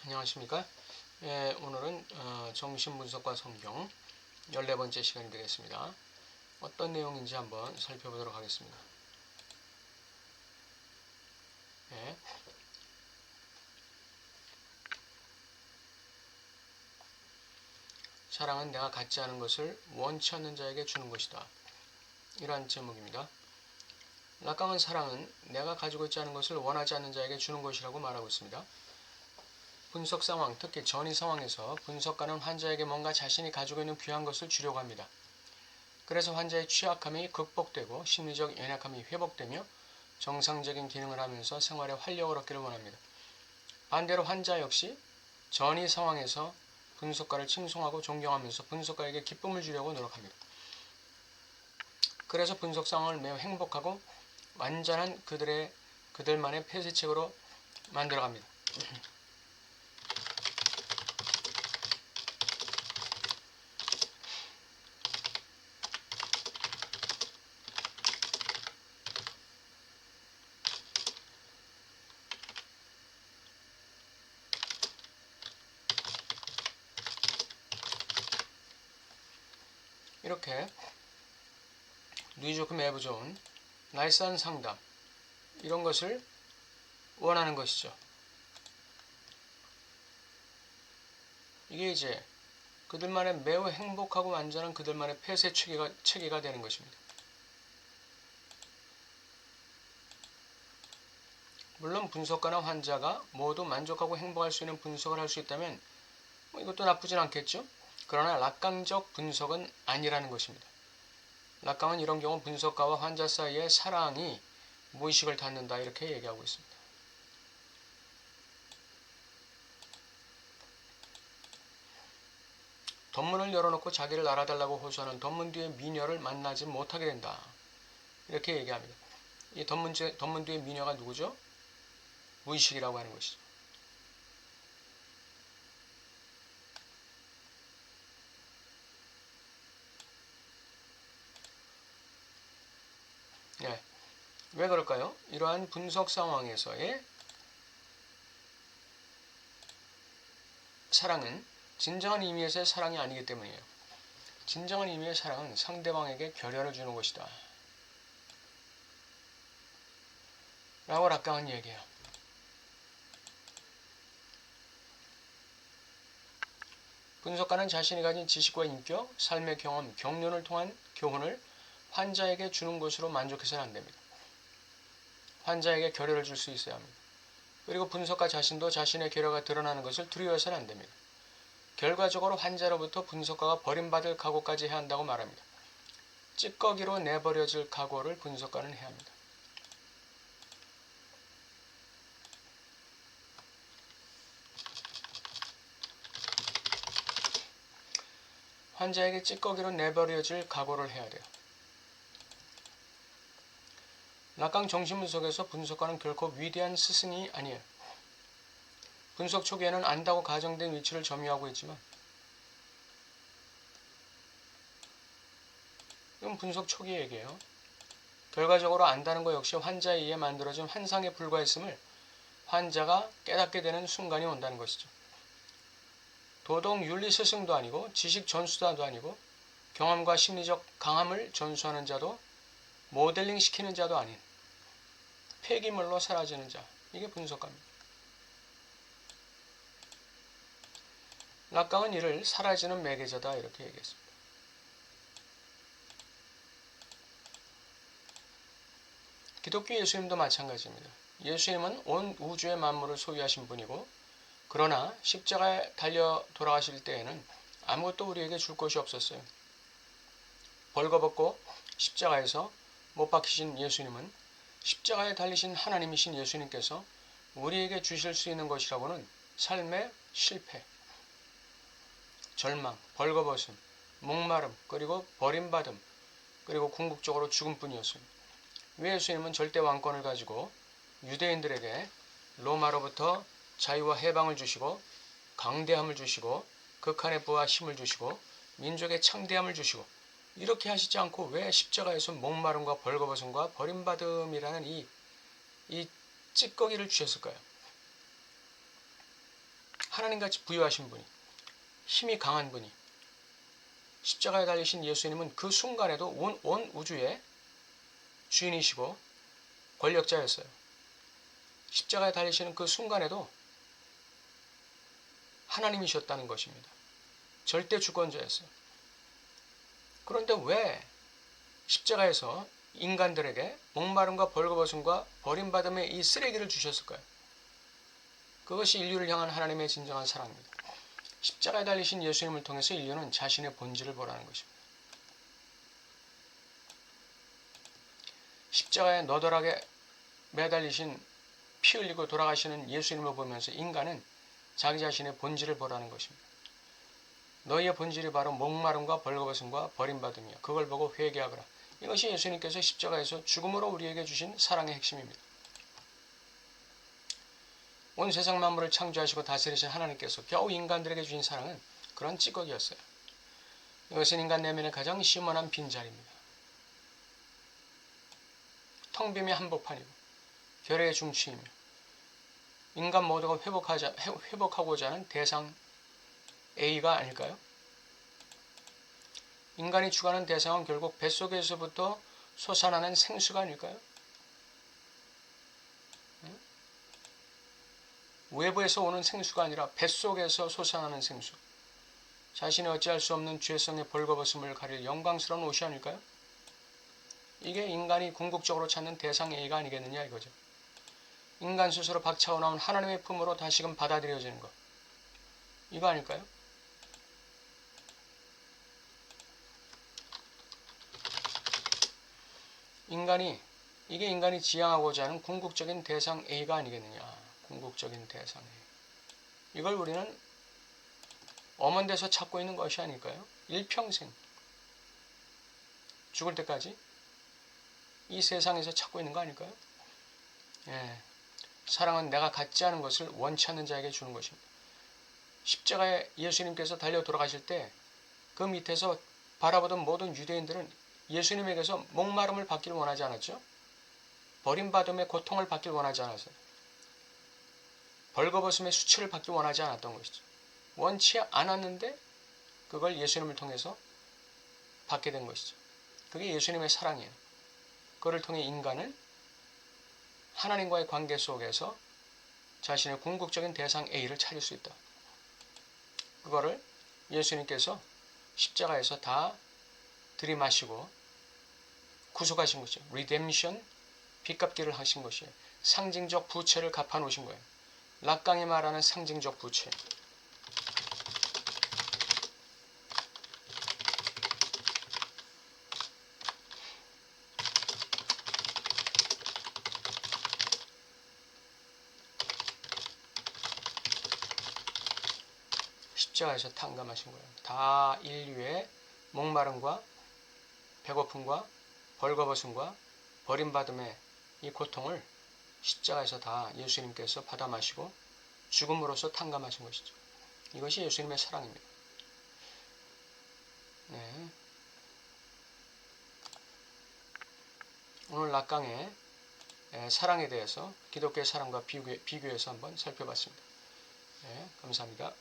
안녕하십니까. 오늘은 정신분석과 성경 14번째 시간이 되겠습니다. 어떤 내용인지 한번 살펴보도록 하겠습니다. 예, 사랑은 내가 갖지 않은 것을 원치 않는 자에게 주는 것이다. 이러한 제목입니다. 락강은 사랑은 내가 가지고 있지 않은 것을 원하지 않는 자에게 주는 것이라고 말하고 있습니다. 분석 상황, 특히 전이 상황에서 분석가는 환자에게 뭔가 자신이 가지고 있는 귀한 것을 주려고 합니다. 그래서 환자의 취약함이 극복되고 심리적 연약함이 회복되며 정상적인 기능을 하면서 생활에 활력을 얻기를 원합니다. 반대로 환자 역시 전이 상황에서 분석가를 칭송하고 존경하면서 분석가에게 기쁨을 주려고 노력합니다. 그래서 분석 상황을 매우 행복하고 완전한 그들만의 폐쇄책으로 만들어갑니다. 이렇게 누이 좋고 매부 좋은 나이스한 상담, 이런 것을 원하는 것이죠. 이게 이제 그들만의 매우 행복하고 완전한 그들만의 폐쇄 체계가 되는 것입니다. 물론 분석가나 환자가 모두 만족하고 행복할 수 있는 분석을 할 수 있다면 이것도 나쁘진 않겠죠. 그러나 낙강적 분석은 아니라는 것입니다. 락강은 이런 경우 분석가와 환자 사이의 사랑이 무의식을 닫는다, 이렇게 얘기하고 있습니다. 덧문을 열어놓고 자기를 알아달라고 호소하는 덧문 뒤의 미녀를 만나지 못하게 된다, 이렇게 얘기합니다. 이 덧문 뒤의 미녀가 누구죠? 무의식이라고 하는 것이죠. 네. 왜 그럴까요? 이러한 분석 상황에서의 사랑은 진정한 의미에서의 사랑이 아니기 때문이에요. 진정한 의미의 사랑은 상대방에게 결여를 주는 것이다, 라고 락강은 얘기해요. 분석가는 자신이 가진 지식과 인격, 삶의 경험, 경륜을 통한 교훈을 환자에게 주는 것으로 만족해서는 안 됩니다. 환자에게 결여를 줄 수 있어야 합니다. 그리고 분석가 자신도 자신의 결여가 드러나는 것을 두려워해서는 안 됩니다. 결과적으로 환자로부터 분석가가 버림받을 각오까지 해야 한다고 말합니다. 찌꺼기로 내버려질 각오를 분석가는 해야 합니다. 환자에게 찌꺼기로 내버려질 각오를 해야 돼요. 락강 정신분석에서 분석가는 결코 위대한 스승이 아니에요. 분석 초기에는 안다고 가정된 위치를 점유하고 있지만, 이건 분석 초기 얘기예요. 결과적으로 안다는 것 역시 환자에 의해 만들어진 환상에 불과했음을 환자가 깨닫게 되는 순간이 온다는 것이죠. 도덕 윤리 스승도 아니고 지식 전수자도 아니고 경험과 심리적 강함을 전수하는 자도 모델링 시키는 자도 아닌 폐기물로 사라지는 자, 이게 분석가입니다. 락강은 이를 사라지는 매개자다, 이렇게 얘기했습니다. 기독교 예수님도 마찬가지입니다. 예수님은 온 우주의 만물을 소유하신 분이고, 그러나 십자가에 달려 돌아가실 때에는 아무것도 우리에게 줄 것이 없었어요. 벌거벗고 십자가에서 못 박히신 예수님은, 십자가에 달리신 하나님이신 예수님께서 우리에게 주실 수 있는 것이라고는 삶의 실패, 절망, 벌거벗음, 목마름, 그리고 버림받음, 그리고 궁극적으로 죽음뿐이었습니다. 예수님은 절대 왕권을 가지고 유대인들에게 로마로부터 자유와 해방을 주시고 강대함을 주시고 극한의 부와 힘을 주시고 민족의 창대함을 주시고, 이렇게 하시지 않고 왜 십자가에서 목마름과 벌거벗음과 버림받음이라는 이 찌꺼기를 주셨을까요? 하나님같이 부유하신 분이, 힘이 강한 분이, 십자가에 달리신 예수님은 그 순간에도 온 우주의 주인이시고 권력자였어요. 십자가에 달리시는 그 순간에도 하나님이셨다는 것입니다. 절대 주권자였어요. 그런데 왜 십자가에서 인간들에게 목마름과 벌거벗음과 버림받음의 이 쓰레기를 주셨을까요? 그것이 인류를 향한 하나님의 진정한 사랑입니다. 십자가에 달리신 예수님을 통해서 인류는 자신의 본질을 보라는 것입니다. 십자가에 너덜하게 매달리신 피 흘리고 돌아가시는 예수님을 보면서 인간은 자기 자신의 본질을 보라는 것입니다. 너희의 본질이 바로 목마름과 벌거벗음과 버림받음이야. 그걸 보고 회개하거라. 이것이 예수님께서 십자가에서 죽음으로 우리에게 주신 사랑의 핵심입니다. 온 세상 만물을 창조하시고 다스리신 하나님께서 겨우 인간들에게 주신 사랑은 그런 찌꺼기였어요. 이것은 인간 내면의 가장 시원한 빈자리입니다. 텅 빔의 한복판이고 결의의 중추이며 인간 모두가 회복하고자 하는 대상 A가 아닐까요? 인간이 추구하는 대상은 결국 뱃속에서부터 솟아나는 생수가 아닐까요? 외부에서 오는 생수가 아니라 뱃속에서 솟아나는 생수. 자신이 어찌할 수 없는 죄성의 벌거벗음을 가릴 영광스러운 옷이 아닐까요? 이게 인간이 궁극적으로 찾는 대상 A가 아니겠느냐 이거죠. 인간 스스로 박차고 나온 하나님의 품으로 다시금 받아들여지는 것. 이거 아닐까요? 이게 인간이 지향하고자 하는 궁극적인 대상 A가 아니겠느냐. 궁극적인 대상 A. 이걸 우리는 엄한 데서 찾고 있는 것이 아닐까요? 일평생 죽을 때까지 이 세상에서 찾고 있는 거 아닐까요? 예. 사랑은 내가 갖지 않은 것을 원치 않는 자에게 주는 것입니다. 십자가에 예수님께서 달려 돌아가실 때 그 밑에서 바라보던 모든 유대인들은 예수님에게서 목마름을 받기를 원하지 않았죠. 버림받음의 고통을 받기를 원하지 않았어요. 벌거벗음의 수치를 받기 원하지 않았던 것이죠. 원치 않았는데 그걸 예수님을 통해서 받게 된 것이죠. 그게 예수님의 사랑이에요. 그를 통해 인간은 하나님과의 관계 속에서 자신의 궁극적인 대상 A를 찾을 수 있다. 그거를 예수님께서 십자가에서 다 들이마시고 구속하신 것이죠. 리뎀션, 빚갚기를 하신 것이에요. 상징적 부채를 갚아놓으신 거예요. 락강이 말하는 상징적 부채. 십자가에서 탕감하신 거예요. 다 인류의 목마름과 배고픔과 벌거벗음과 버림받음의 이 고통을 십자가에서 다 예수님께서 받아 마시고 죽음으로써 탕감하신 것이죠. 이것이 예수님의 사랑입니다. 네. 오늘 락강의 사랑에 대해서 기독교의 사랑과 비교해서 한번 살펴봤습니다. 네, 감사합니다.